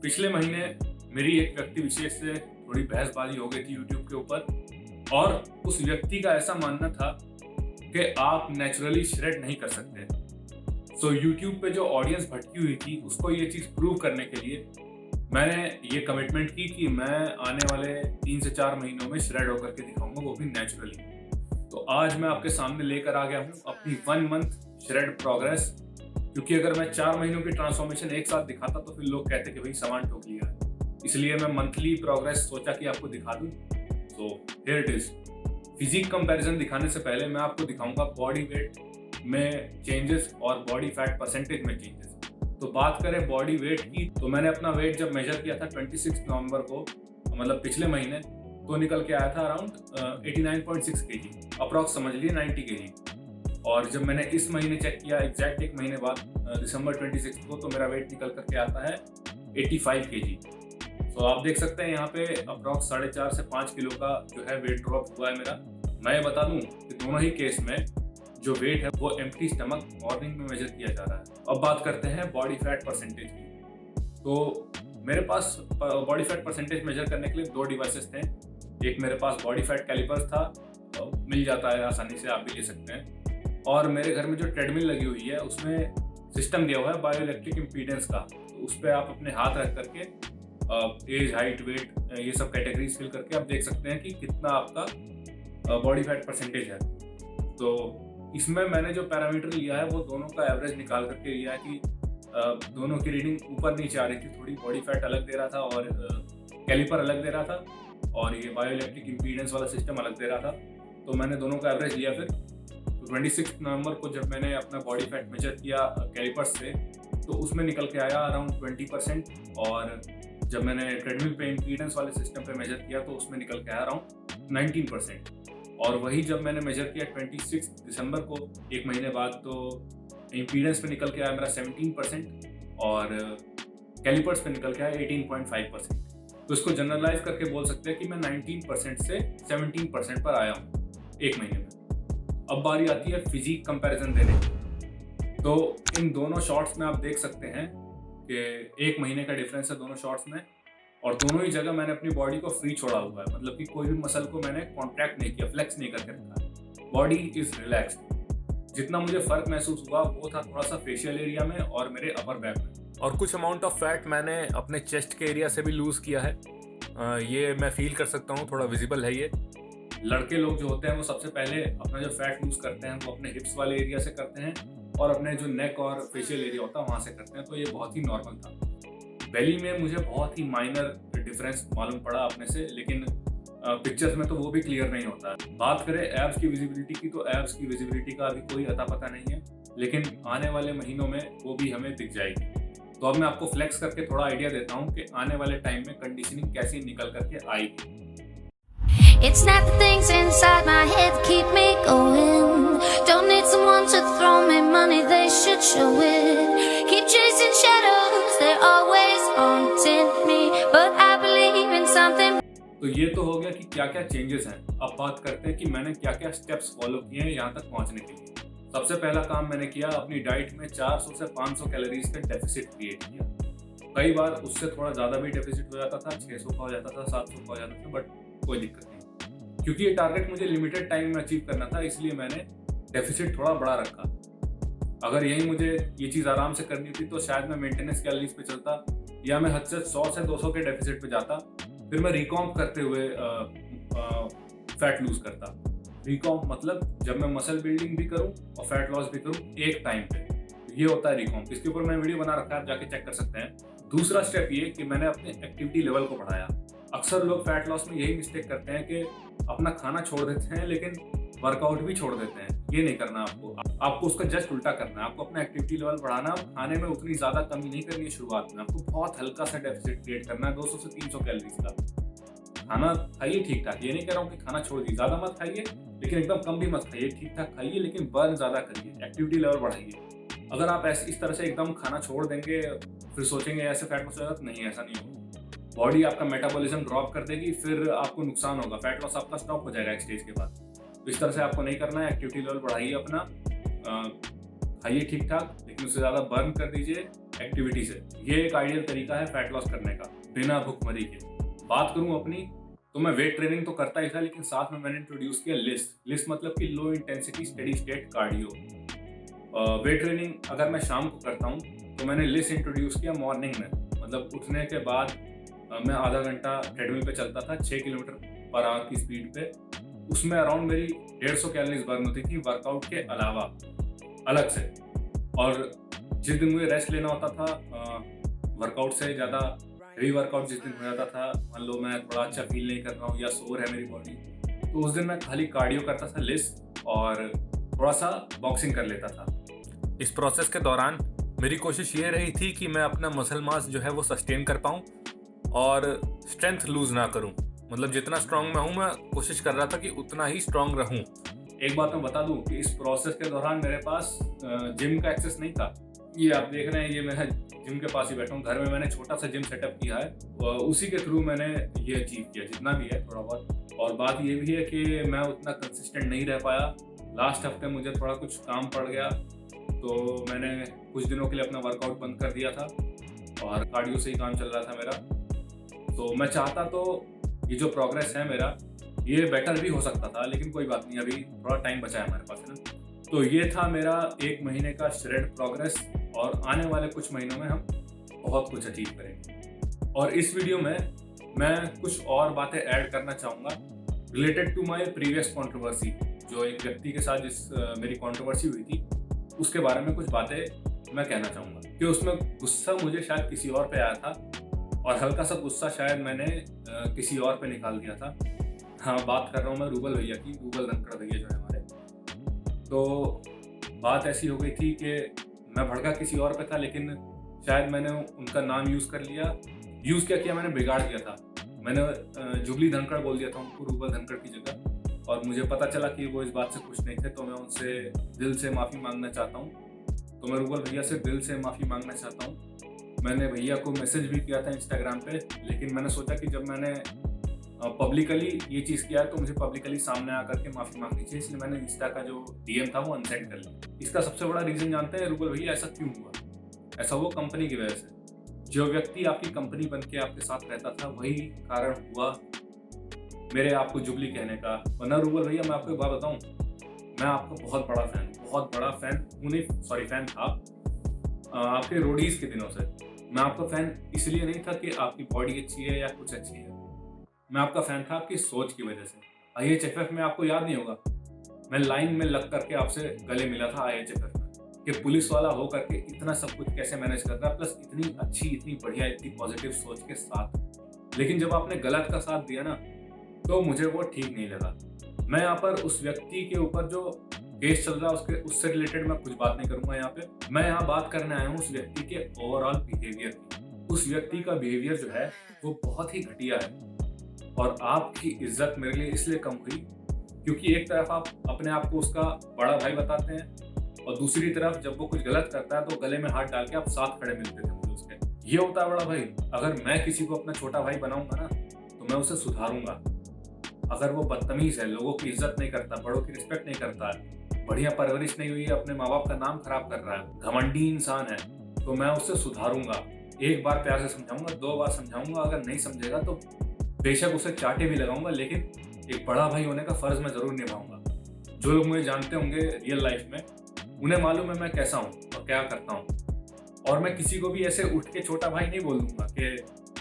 पिछले महीने मेरी एक व्यक्ति विशेष से थोड़ी बहसबाजी हो गई थी यूट्यूब के ऊपर और उस व्यक्ति का ऐसा मानना था कि आप नेचुरली श्रेड नहीं कर सकते। सो यूट्यूब पे जो ऑडियंस भटकी हुई थी उसको ये चीज़ प्रूव करने के लिए मैंने ये कमिटमेंट की कि मैं आने वाले 3 से 4 महीनों में श्रेड होकर के दिखाऊंगा, वो भी नेचुरली। तो आज मैं आपके सामने लेकर आ गया हूँ अपनी 1 मंथ श्रेड प्रोग्रेस, क्योंकि अगर मैं 4 महीनों की ट्रांसफॉर्मेशन एक साथ दिखाता तो फिर लोग कहते कि भाई सामान ठोक लिया है। इसलिए मैं मंथली प्रोग्रेस सोचा कि आपको दिखा दूं। So here it is. Physique comparison दिखाने से पहले मैं आपको दिखाऊंगा बॉडी वेट में चेंजेस और बॉडी फैट परसेंटेज में चेंजेस। तो बात करें बॉडी वेट की, तो मैंने अपना वेट जब मेजर किया था 26 नवंबर को, मतलब पिछले महीने, तो निकल के आया था अराउंड 89.6 kg, अप्रॉक्स समझ लिए 90 kg। और जब मैंने इस महीने चेक किया एग्जैक्ट एक महीने बाद दिसंबर 26 को, तो मेरा वेट निकल करके आता है 85 kg। तो आप देख सकते हैं यहाँ पे अप्रॉक्स 4.5 से 5 किलो का जो है वेट ड्रॉप हुआ है मेरा। मैं ये बता दूं कि दोनों ही केस में जो वेट है वो एम्प्टी स्टमक मॉर्निंग में मेजर किया जा रहा है। अब बात करते हैं बॉडी फैट परसेंटेज की। तो मेरे पास बॉडी फैट परसेंटेज मेजर करने के लिए 2 डिवाइसेस थे। एक मेरे पास बॉडी फैट कैलिपर्स था, मिल जाता है आसानी से, आप भी ले सकते हैं। और मेरे घर में जो ट्रेडमिल लगी हुई है उसमें सिस्टम दिया हुआ है बायोइलेक्ट्रिक इम्पीडेंस का। तो उस पर आप अपने हाथ रख करके एज, हाइट, वेट, ये सब कैटेगरीज फिल करके आप देख सकते हैं कि कितना आपका बॉडी फैट परसेंटेज है। तो इसमें मैंने जो पैरामीटर लिया है वो दोनों का एवरेज निकाल करके लिया है कि दोनों की रीडिंग ऊपर नीचे आ रही थी। थोड़ी बॉडी फैट अलग दे रहा था और कैलिपर अलग दे रहा था, और ये बायोइलेक्ट्रिक इम्पीडेंस वाला सिस्टम अलग दे रहा था। तो मैंने दोनों का एवरेज लिया। फिर तो 26 नवंबर को जब मैंने अपना बॉडी फैट मेजर किया कैलिपर्स से, तो उसमें निकल के आया अराउंड 20%। और जब मैंने ट्रेडमिल पे इम्पीडेंस वाले सिस्टम पे मेजर किया तो उसमें निकल के आया अराउंड 19%। और वही जब मैंने मेजर किया 26 दिसंबर को, एक महीने बाद, तो इम्पीडेंस पे निकल के आया मेरा 17% और कैलिपर्स पे निकल के आया 18.5%। तो इसको जनरलाइज करके बोल सकते हैं कि मैं 19% से 17% पर आया हूँ एक महीने में। अब बारी आती है फिजिक कंपैरिजन देने की। तो इन दोनों शॉट्स में आप देख सकते हैं कि एक महीने का डिफरेंस है दोनों शॉट्स में, और दोनों ही जगह मैंने अपनी बॉडी को फ्री छोड़ा हुआ है। मतलब कि कोई भी मसल को मैंने कॉन्ट्रैक्ट नहीं किया, फ्लेक्स नहीं करके रखा। Body is relaxed. जितना मुझे फर्क महसूस हुआ वो था थोड़ा सा फेशियल एरिया में और मेरे अपर बैक में, और कुछ अमाउंट ऑफ फैट मैंने अपने चेस्ट के एरिया से भी लूज किया है। ये मैं फील कर सकता हूँ, थोड़ा विजिबल है ये। लड़के लोग जो होते हैं वो सबसे पहले अपना जो फैट लूज करते हैं वो अपने हिप्स वाले एरिया से करते हैं, और अपने जो नेक और फेशियल एरिया होता है वहाँ से करते हैं। तो ये बहुत ही नॉर्मल था। बेली में मुझे बहुत ही माइनर डिफरेंस मालूम पड़ा अपने से, लेकिन पिक्चर्स में तो वो भी क्लियर नहीं होता है। बात करें एब्स की विजिबिलिटी की, तो एब्स की विजिबिलिटी का अभी कोई अता पता नहीं है, लेकिन आने वाले महीनों में वो भी हमें दिख जाएगी। तो अब मैं आपको फ्लेक्स करके थोड़ा आइडिया देता हूँ कि आने वाले टाइम में कंडीशनिंग कैसी निकल करके आएगी। It's not the things inside my head that keep me going. Don't need someone to throw me money, they should show it. Keep chasing shadows, they're always haunting me, but I believe in something. तो ये तो हो गया कि क्या क्या changes हैं। अब बात करते हैं कि मैंने क्या क्या स्टेप्स फॉलो किए हैं यहाँ तक पहुँचने के लिए। सबसे पहला काम मैंने किया, अपनी डाइट में 400 से 500 कैलोरीज का डेफिसिट क्रिएट किया। कई बार उससे थोड़ा ज़्यादा भी डेफिसिट हो जाता था, 600 का हो जाता था, 700 का हो जाता था, बट कोई दिक्कत नहीं, क्योंकि ये टारगेट मुझे लिमिटेड टाइम में अचीव करना था, इसलिए मैंने डेफिसिट थोड़ा बड़ा रखा। अगर यही मुझे ये चीज़ आराम से करनी थी तो शायद मैं मेंटेनेंस कैलोरीज पे चलता, या मैं हद से 100 से 200 के डेफिसिट पे जाता, फिर मैं रिकॉम्प करते हुए फैट लूज करता। रिकॉम्प मतलब जब मैं मसल बिल्डिंग भी करूं और फैट लॉस भी करूं एक टाइम पे, ये होता है रिकॉम्प। इसके ऊपर मैंने वीडियो बना रखा है, आप जाके चेक कर सकते हैं। दूसरा स्टेप ये कि मैंने अपने एक्टिविटी लेवल को बढ़ाया। अक्सर लोग फैट लॉस में यही मिस्टेक करते हैं कि अपना खाना छोड़ देते हैं लेकिन वर्कआउट भी छोड़ देते हैं। ये नहीं करना आपको उसका जस्ट उल्टा करना है। आपको अपना एक्टिविटी लेवल बढ़ाना, खाने में उतनी ज़्यादा कमी नहीं करनी है शुरुआत में। आपको बहुत हल्का सा डेफिसिट क्रिएट करना है, 200 से 300 कैलोरीज का। खाना खाइए ठीक ठाक, ये नहीं कह रहा हूँ कि खाना छोड़ दीजिए, ज़्यादा मत खाइए लेकिन एकदम कम भी मत खाइए, ठीक ठाक खाइए लेकिन बर्न ज़्यादा करिए, एक्टिविटी लेवल बढ़ाइए। अगर आप ऐसे इस तरह से एकदम खाना छोड़ देंगे फिर सोचेंगे ऐसे फैट लॉस होगा, तो नहीं, ऐसा नहीं होगा। बॉडी आपका मेटाबॉलिज्म ड्रॉप कर देगी, फिर आपको नुकसान होगा, फैट लॉस आपका स्टॉप हो जाएगा एक स्टेज के बाद। तो इस तरह से आपको नहीं करना है। एक्टिविटी लेवल बढ़ाइए अपना, खाइए ठीक ठाक लेकिन उससे ज़्यादा बर्न कर दीजिए, एक्टिविटी से। ये एक आइडियल तरीका है फैट लॉस करने का बिना भूखमरी के। बात करूं अपनी, तो मैं वेट ट्रेनिंग तो करता ही था, लेकिन साथ में मैंने इंट्रोड्यूस किया लिस्ट मतलब कि low intensity steady state cardio. Weight training अगर मैं शाम को करता हूँ तो मैंने लिस्ट इंट्रोड्यूस किया मॉर्निंग में, मतलब उठने के बाद मैं आधा घंटा ट्रेडमिल पे चलता था 6 किलोमीटर पर आवर की स्पीड पे। उसमें अराउंड मेरी 150 कैलोरीज बर्न होती थी वर्कआउट के अलावा अलग से। और जिस दिन मुझे रेस्ट लेना होता था वर्कआउट से ज़्यादा हेवी वर्कआउट जिस दिन हो जाता था, मान लो मैं थोड़ा अच्छा फील नहीं कर रहा हूँ या सोर है मेरी बॉडी, तो उस दिन मैं खाली कार्डियो करता था लिस्ट और थोड़ा सा बॉक्सिंग कर लेता था। इस प्रोसेस के दौरान मेरी कोशिश ये रही थी कि मैं अपना मसल मास जो है वो सस्टेन कर पाऊँ और स्ट्रेंथ लूज ना करूँ। मतलब जितना स्ट्रांग मैं हूँ, मैं कोशिश कर रहा था कि उतना ही स्ट्रांग रहूँ। एक बात मैं बता दूं कि इस प्रोसेस के दौरान मेरे पास जिम का एक्सेस नहीं था। ये आप देख रहे हैं, ये मैं जिम के पास ही बैठा हूँ। घर में मैंने छोटा सा जिम सेटअप किया है, उसी के थ्रू मैंने ये अचीव किया जितना भी है थोड़ा बहुत। और बात ये भी है कि मैं उतना कंसिस्टेंट नहीं रह पाया। लास्ट हफ्ते मुझे थोड़ा कुछ काम पड़ गया, तो मैंने कुछ दिनों के लिए अपना वर्कआउट बंद कर दिया था और कार्डियो से ही काम चल रहा था मेरा। तो मैं चाहता तो ये जो प्रोग्रेस है मेरा, ये बेटर भी हो सकता था, लेकिन कोई बात नहीं, अभी थोड़ा टाइम बचा है हमारे पास, है ना। तो ये था मेरा 1 महीने का श्रेड प्रोग्रेस, और आने वाले कुछ महीनों में हम बहुत कुछ अचीव करेंगे। और इस वीडियो में मैं कुछ और बातें ऐड करना चाहूँगा related to my previous controversy. जो एक व्यक्ति के साथ जिस मेरी कंट्रोवर्सी हुई थी, उसके बारे में कुछ बातें मैं कहना चाहूँगा कि उसमें गुस्सा मुझे शायद किसी और पे आया था, और हल्का सा गुस्सा शायद मैंने किसी और पे निकाल दिया था। हाँ, बात कर रहा हूँ मैं रूबल भैया की, रूबल धनखड़ भैया जो है हमारे। तो बात ऐसी हो गई थी कि मैं भड़का किसी और पे था, लेकिन शायद मैंने उनका नाम यूज़ कर लिया। यूज़ क्या किया, मैंने बिगाड़ दिया था। मैंने जुबली धनखड़ बोल दिया था उनको रूबल धनखड़ की जगह, और मुझे पता चला कि वो इस बात से खुश नहीं थे। तो मैं उनसे दिल से माफ़ी मांगना चाहता हूँ। तो मैं रूबल भैया से दिल से माफ़ी मांगना चाहता हूँ। मैंने भैया को मैसेज भी किया था इंस्टाग्राम पे, लेकिन मैंने सोचा कि जब मैंने पब्लिकली ये चीज़ किया तो मुझे पब्लिकली सामने आकर के माफ़ी मांगनी चाहिए, इसलिए मैंने इंस्टा का जो डीएम था वो अनसेंड कर लिया। इसका सबसे बड़ा रीज़न जानते हैं रूबल भैया, ऐसा क्यों हुआ? ऐसा हुआ कंपनी की वजह से। जो व्यक्ति आपकी कंपनी बन के आपके साथ रहता था, वही कारण हुआ मेरे आपको जुबली कहने का। वरना रूबल भैया, मैं आपको एक बात बताऊँ, मैं आपका बहुत बड़ा फ़ैन हूँ, नहीं सॉरी फ़ैन था आपके रोडीज़ के दिनों से। मैं आपका फ़ैन इसलिए नहीं था कि आपकी बॉडी अच्छी है या कुछ अच्छी है, मैं आपका फ़ैन था आपकी सोच की वजह से। IHFF में आपको याद नहीं होगा, मैं लाइन में लग करके आपसे गले मिला था IHFF में, कि पुलिस वाला हो करके इतना सब कुछ कैसे मैनेज कर रहा है, प्लस इतनी अच्छी, इतनी बढ़िया, इतनी पॉजिटिव सोच के साथ। लेकिन जब आपने गलत का साथ दिया ना, तो मुझे वो ठीक नहीं लगा। मैं यहाँ पर उस व्यक्ति के ऊपर जो केस चल रहा है उससे रिलेटेड मैं कुछ बात नहीं करूंगा यहाँ पे। मैं यहाँ बात करने आया हूँ उस व्यक्ति के ओवरऑल बिहेवियर की। उस व्यक्ति का बिहेवियर जो है वो बहुत ही घटिया है, और आपकी इज्जत मेरे लिए इसलिए कम हुई क्योंकि एक तरफ आप अपने आप को उसका बड़ा भाई बताते हैं, और दूसरी तरफ जब वो कुछ गलत करता है तो गले में हाथ डाल के आप साथ खड़े मिलते थे मुझे उसके। ये होता है बड़ा भाई। अगर मैं किसी को अपना छोटा भाई बनाऊंगा ना, तो मैं उसे सुधारूंगा। अगर वो बदतमीज है, लोगों की इज्जत नहीं करता, बड़ों की रिस्पेक्ट नहीं करता है, बढ़िया परवरिश नहीं हुई है, अपने माँ बाप का नाम खराब कर रहा है, घमंडी इंसान है, तो मैं उसे सुधारूंगा। एक बार प्यार से समझाऊंगा, 2 बार समझाऊंगा, अगर नहीं समझेगा तो बेशक उसे चाटे भी लगाऊंगा, लेकिन एक बड़ा भाई होने का फर्ज मैं जरूर निभाऊंगा। जो लोग मुझे जानते होंगे रियल लाइफ में, उन्हें मालूम है मैं कैसा हूँ और क्या करता हूँ। और मैं किसी को भी ऐसे उठ के छोटा भाई नहीं बोल दूंगा कि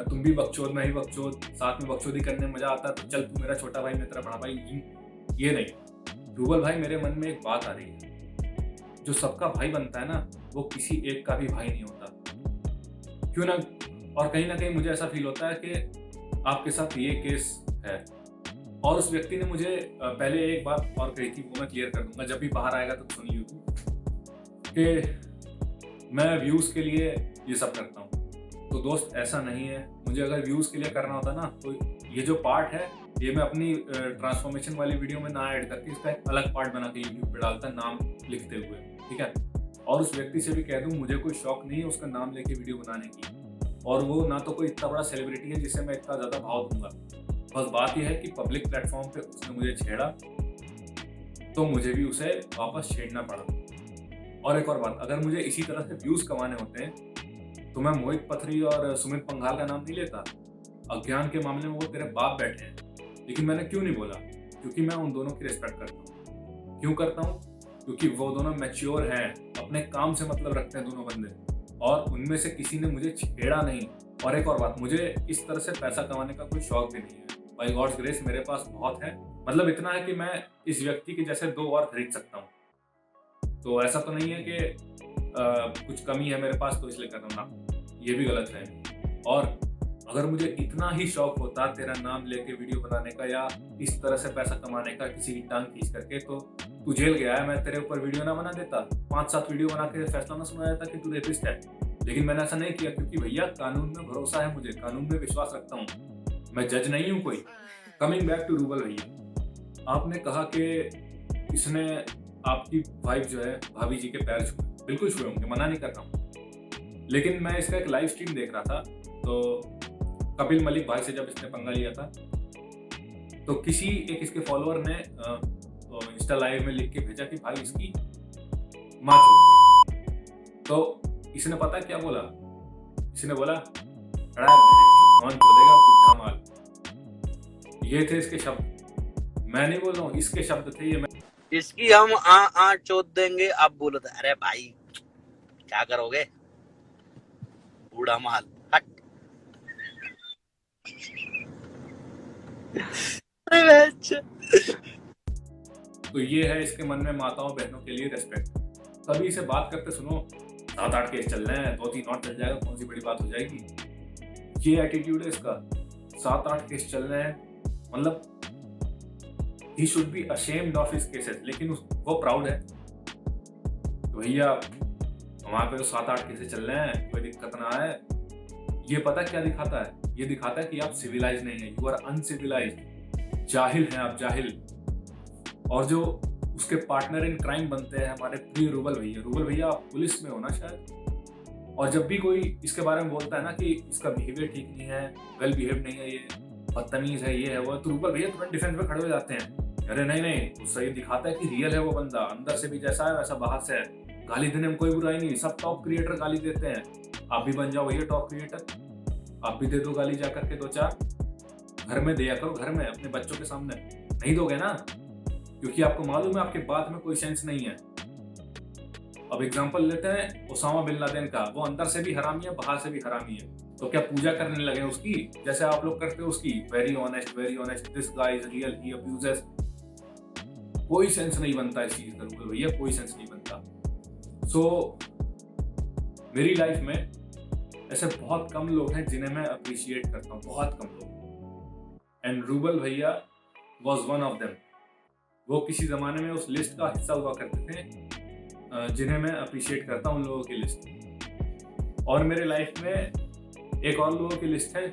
तुम भी बकचोद, मैं भी बकचोद, साथ में बकचोदी करने में मजा आता है, तो चल तू मेरा छोटा भाई, मैं तेरा बड़ा भाई। ये नहीं रूबल भाई, मेरे मन में एक बात आ रही है, जो सबका भाई बनता है ना, वो किसी एक का भी भाई नहीं होता, क्यों ना। और कहीं ना कहीं मुझे ऐसा फील होता है कि आपके साथ ये केस है। और उस व्यक्ति ने मुझे पहले एक बात और कही थी, वो मैं क्लियर कर दूंगा, जब भी बाहर आएगा तो सुन लियो कि मैं व्यूज़ के लिए ये सब करता हूँ। तो दोस्त, ऐसा नहीं है। मुझे अगर व्यूज़ के लिए करना होता ना, तो ये जो पार्ट है ये मैं अपनी ट्रांसफॉर्मेशन वाली वीडियो में ना ऐड करके इसका एक अलग पार्ट बना के यूट्यूब पे डालता, नाम लिखते हुए, ठीक है। और उस व्यक्ति से भी कह दूँ, मुझे कोई शौक नहीं है उसका नाम लेके वीडियो बनाने की, और वो ना तो कोई इतना बड़ा सेलिब्रिटी है जिसे मैं इतना ज़्यादा भाव दूंगा। बस बात यह है कि पब्लिक प्लेटफॉर्म पे उसने मुझे छेड़ा, तो मुझे भी उसे वापस छेड़ना पड़ा। और एक और बात, अगर मुझे इसी तरह से व्यूज़ कमाने होते हैं तो मैं मोहित पथरी और सुमित पंघाल का नाम नहीं लेता। अज्ञान के मामले में वो तेरे बाप बैठे हैं, लेकिन मैंने क्यों नहीं बोला? क्योंकि मैं उन दोनों की रिस्पेक्ट करता हूँ। क्यों करता हूँ? क्योंकि वो दोनों मैच्योर हैं, अपने काम से मतलब रखते हैं दोनों बंदे, और उनमें से किसी ने मुझे छेड़ा नहीं। और एक और बात, मुझे इस तरह से पैसा कमाने का कोई शौक भी नहीं है। बाय गॉड्स ग्रेस मेरे पास बहुत है, मतलब इतना है कि मैं इस व्यक्ति के जैसे 2 और खरीद सकता हूँ। तो ऐसा तो नहीं है कि कुछ कमी है मेरे पास तो इसलिए कर रहा हूँ ना, ये भी गलत है। और अगर मुझे इतना ही शौक होता तेरा नाम लेके वीडियो बनाने का या इस तरह से पैसा कमाने का किसी की टांग खींच करके, तो तू जेल गया है, मैं तेरे ऊपर वीडियो ना बना देता, 5-7 वीडियो बना के फैसला ना सुनाया देता कि तू रेपिस्ट है। लेकिन मैंने ऐसा नहीं किया, क्योंकि भैया कानून में भरोसा है, मुझे कानून में विश्वास रखता हूँ, मैं जज नहीं हूँ कोई। कमिंग बैक टू रूबल भैया, आपने कहा कि इसने आपकी वाइफ जो है भाभी जी के पैर छुए, बिल्कुल छुए होंगे, मना नहीं कर रहा हूँ। लेकिन मैं इसका एक लाइव स्ट्रीम देख रहा था, तो कपिल मलिक भाई से जब इसने पंगा लिया था, तो किसी एक इसके फॉलोअर ने इंस्टा लाइव में लिख के भेजा कि भाई इसकी माँ चो। तो इसने पता क्या बोला? इसने बोला कौन चोदेगा बुढ़ा माल। ये थे इसके शब्द, मैं नहीं बोल रहा हूँ, इसके शब्द थे ये। इसकी हम आ चोद देंगे। आप बोलो तो अरे भाई क्या करोगे बूढ़ा माल, हट। तो ये है इसके मन में माताओं बहनों के लिए रेस्पेक्ट। कभी इसे बात करते सुनो, 7-8 केस चल रहे हैं, 2-3 और चल जाएगा, कौन सी बड़ी बात हो जाएगी। ये एटीट्यूड है इसका, 7-8 केस चल रहे हैं, मतलब he should be ashamed of his cases, लेकिन वो प्राउड है। तो भैया वहां पे तो 7-8 केसेस चल रहे हैं, कोई दिक्कत ना है। ये पता क्या दिखाता है? ये दिखाता है कि आप सिविलाइज नहीं है, यू आर अनसिविलाइज्ड, जाहिल हैं आप, जाहिल। और जो उसके पार्टनर इन क्राइम बनते हैं हमारे प्रिय रूबल भैया आप पुलिस में हो ना शायद। और जब भी कोई इसके बारे में बोलता है ना कि इसका बिहेवियर ठीक नहीं है, वेल बिहेव नहीं है, ये बदतमीज है, ये है वो, तो रूबल भैया तुरंत डिफेंस में खड़े हो जाते हैं। अरे नहीं, उससे ये दिखाता है कि रियल है वो बंदा, अंदर से भी जैसा है वैसा बाहर से है। गाली देने में कोई बुराई नहीं, सब टॉप क्रिएटर गाली देते हैं। आप भी बन जाओ भैया टॉप क्रिएटर, आप भी दे दो गाली जा करके 2-4, घर में दिया करो, घर में अपने बच्चों के सामने। नहीं दोगे ना, क्योंकि आपको मालूम है आपके बात में कोई सेंस नहीं है। अब एग्जांपल लेते हैं ओसामा बिन लादेन का, वो अंदर से भी हरामी है, बाहर से भी हरामी है। तो क्या पूजा करने लगे उसकी, जैसे आप लोग करते हो उसकी? Very honest, this guy is real, he abuses. कोई सेंस नहीं बनता इस चीज का रूबल भैया, कोई सेंस नहीं बनता। सो मेरी लाइफ में ऐसे बहुत कम लोग हैं जिन्हें मैं अप्रिशिएट करता हूँ, बहुत कम लोग, एंड रूबल भैया वॉज वन ऑफ देम। वो किसी जमाने में उस लिस्ट का हिस्सा हुआ करते थे जिन्हें मैं अप्रिशिएट करता हूँ, उन लोगों की लिस्ट। और मेरे लाइफ में एक और लोगों की लिस्ट है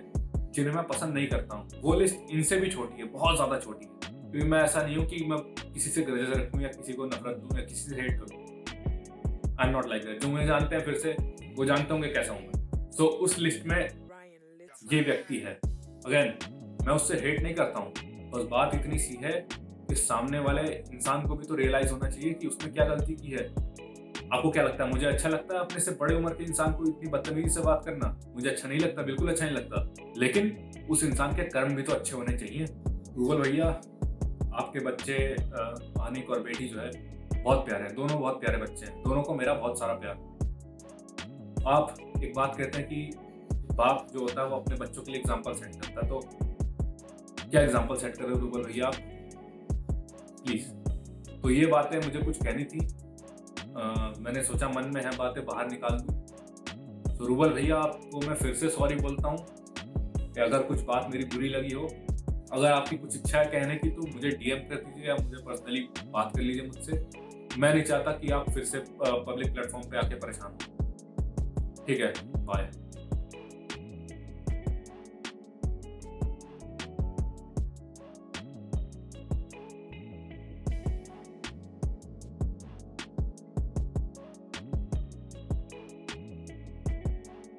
जिन्हें मैं पसंद नहीं करता हूँ। वो लिस्ट इनसे भी छोटी है, बहुत ज़्यादा छोटी है, क्योंकि मैं ऐसा नहीं हूँ कि मैं किसी से ग्रजेस रखूँ या किसी को नफरत दूँ या किसी से हेट करूँ। I am not like that. जो मुझे जानते हैं फिर से, वो जानते होंगे कैसा हूँ मैं। सो उस लिस्ट में ये व्यक्ति है। अगेन मैं उससे हेट नहीं करता हूँ, बस बात इतनी सी है कि सामने वाले इंसान को भी तो रियलाइज होना चाहिए कि उसने क्या गलती की है। आपको क्या लगता है मुझे अच्छा लगता है अपने से बड़े उम्र के इंसान को इतनी बदतमीजी से बात करना? मुझे अच्छा नहीं लगता, बिल्कुल अच्छा नहीं लगता। लेकिन उस इंसान के कर्म भी तो अच्छे होने चाहिए। रूबल भैया आपके बच्चे आनिक और बेटी जो है बहुत प्यारे हैं, दोनों बहुत प्यारे बच्चे हैं, दोनों को मेरा बहुत सारा प्यार। आप एक बात कहते हैं कि बाप जो होता है वो अपने बच्चों के लिए एग्जाम्पल सेट करता है, तो क्या एग्जाम्पल सेट कर रहे हो रूबल भैया आप? प्लीज। तो ये बातें मुझे कुछ कहनी थी, मैंने सोचा मन में है बातें बाहर निकाल दूं। तो रूबल भैया आपको मैं फिर से सॉरी बोलता हूँ कि अगर कुछ बात मेरी बुरी लगी हो। अगर आपकी कुछ इच्छा है कहने की तो मुझे डीएम कर दीजिए या मुझे पर्सनली बात कर लीजिए मुझसे। मैं नहीं चाहता कि आप फिर से पब्लिक प्लेटफॉर्म पे आके परेशान हो। ठीक है, बाय।